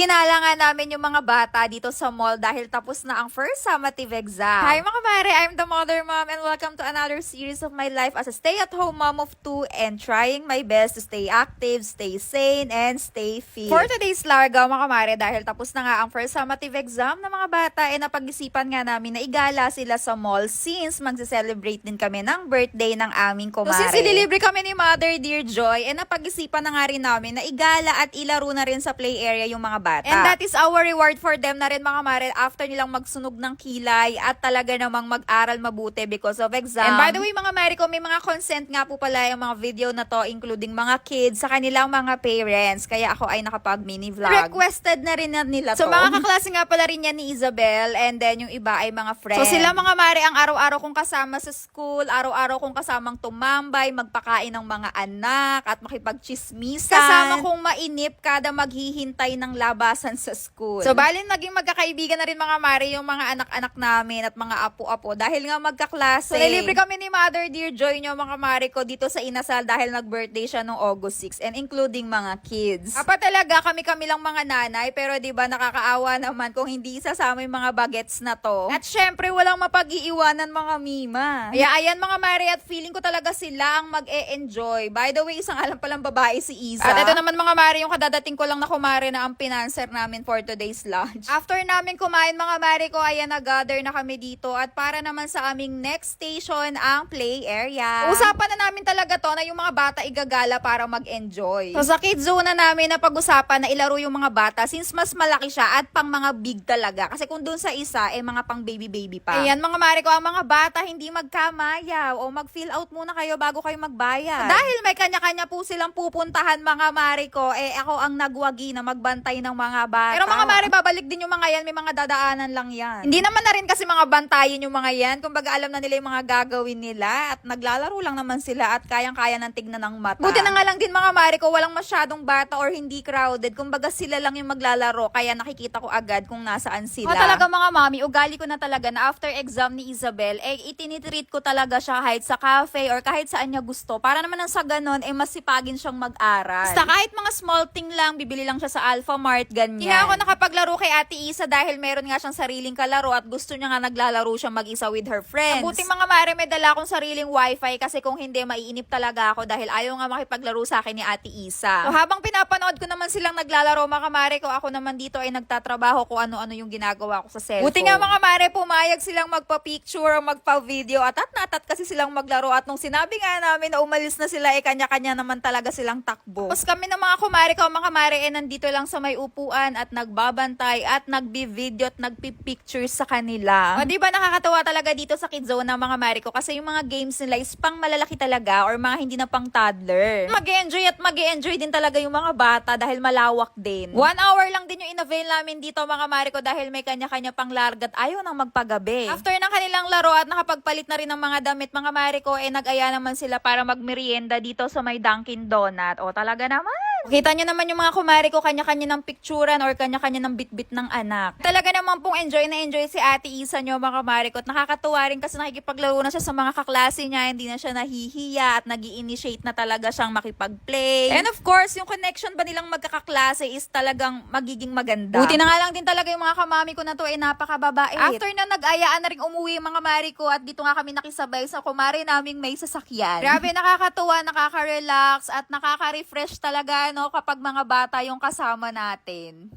Ginala nga namin yung mga bata dito sa mall dahil tapos na ang first summative exam. Hi mga mare, I'm the mother mom and welcome to another series of my life as a stay-at-home mom of two and trying my best to stay active, stay sane, and stay fit. For today's larga mga mare, dahil tapos na nga ang first summative exam ng mga bata, napag-isipan nga namin na igala sila sa mall since magse-celebrate din kami ng birthday ng aming kumare. So since ililibre kami ni Mother Dear Joy, napag-isipan na nga rin namin na igala at ilaro na rin sa play area yung mga bata. And that is our reward for them na rin mga mare after nilang magsunog ng kilay at talaga namang mag-aral mabuti because of exam. And by the way mga mare ko, may mga consent nga po pala yung mga video na to including mga kids sa kanilang mga parents. Kaya ako ay nakapag mini vlog. Requested na rin na nila to. So mga kaklase nga pala rin yan ni Isabel and then yung iba ay mga friends. So sila mga mare ang araw-araw kong kasama sa school, araw-araw kong kasamang tumambay, magpakain ng mga anak at makipagchismisan. Kasama kong mainip kada maghihintay ng labasan sa school. So, balin naging magkakaibigan na rin mga mare yung mga anak-anak namin at mga apo-apo dahil nga magkaklase. So, nilibre kami ni Mother Dear Joy nyo mga mare ko dito sa Inasal dahil nag-birthday siya noong August 6 and including mga kids. Apa talaga kami lang mga nanay pero di ba nakakaawa naman kung hindi isasama yung mga bagets na to. At syempre walang mapag-iiwanan mga mima. Kaya ayan mga mare at feeling ko talaga sila ang mag-e-enjoy. By the way, isang alam palang babae si Isa. At ito naman mga mare yung kadadating ko lang na kumare na ang pinanser namin for today's lunch. After namin kumain mga mare ko, ayan nag-gather na kami dito at para naman sa aming next station ang play area. Usapan na namin talaga to na yung mga bata igagala para mag-enjoy. So sa kids zone na namin na pag-usapan na ilaro yung mga bata since mas malaki siya at pang mga big talaga. Kasi kung dun sa isa, mga pang baby pa. Ayan mga mare ko, ang mga bata hindi magkamayaw o mag-fill out muna kayo bago kayo magbayad. Dahil may kanya-kanya po silang pupuntahan mga mare ko, ako ang nagwagi na magbantay ng mga bata. Pero mga mare, babalik din yung mga yan, may mga dadaanan lang yan. Hindi naman na rin kasi mga bantayin yung mga yan, kumbaga alam na nila yung mga gagawin nila at naglalaro lang naman sila at kayang-kaya ng tignan ng mata. Buti na nga lang din mga mare ko, walang masyadong bata or hindi crowded, kumbaga sila lang yung maglalaro, kaya nakikita ko agad kung nasaan sila. O talaga mga mami, ugali ko na talaga na after exam ni Isabel, itinitreat ko talaga siya kahit sa cafe or kahit saan niya gusto, para naman nang sa ganon, masipagin siyang mag-aral. Basta kahit mga small thing lang, bibili lang siya sa Alpha Mart, ganyan. Kaya ako nakapaglaro kay Ate Isa dahil meron nga siyang sariling kalaro at gusto niya nga naglalaro siya mag-isa with her friends. Mabuting mga mare, may dala akong sariling wifi kasi kung hindi, maiinip talaga ako dahil ayaw nga makipaglaro sa akin ni Ate Isa. So habang pinapanood ko naman silang naglalaro mga mare ko, ako naman dito ay nagtatrabaho kung ano-ano yung ginagawa ko sa cellphone. Buti nga mga mare, pumayag silang magpa-picture o magpa-video at natat kasi silang maglaro at nung sinabi nga namin na umalis na sila, kanya-kanya naman talaga silang takbo. Tapos kami ng mga kumare ko, mga mare, nandito lang sa may upuan at nagbabantay at nagbi-video at nagpi-picture sa kanila. O diba nakakatawa talaga dito sa kids zone ng mga mare ko kasi yung mga games nila is pang malalaki talaga or mga hindi na pang toddler. Mag-e-enjoy din talaga yung mga bata dahil malawak din. 1 hour lang din yung in-avail namin dito mga mare ko dahil may kanya-kanya pang larga at ayaw nang magpagabi. After ng kanilang laro at nakapagpalit na rin ng mga damit mga mare ko, nag-aya naman sila para magmerienda dito sa may Dunkin Donut. O talaga naman. Kita nyo naman yung mga kumare ko, kanya-kanya ng picturean or kanya-kanya ng bit-bit ng anak. Talaga naman pong enjoy na enjoy si Ate Isa nyo mga kumare ko. At nakakatuwa rin kasi nakikipaglaro na siya sa mga kaklase niya, hindi na siya nahihiya at nag-i-initiate na talaga siyang makipag-play. And of course, yung connection ba nilang magkakaklase is talagang magiging maganda. Buti na nga lang din talaga yung mga kamami ko na to napakababait. After na nag-ayaan na rin umuwi mga mare ko at dito nga kami nakisabay sa kumare naming may sasakyan. Grabe, nakakatuwa, nakaka-relax at nakaka-refresh talaga no kapag mga bata yung kasama natin.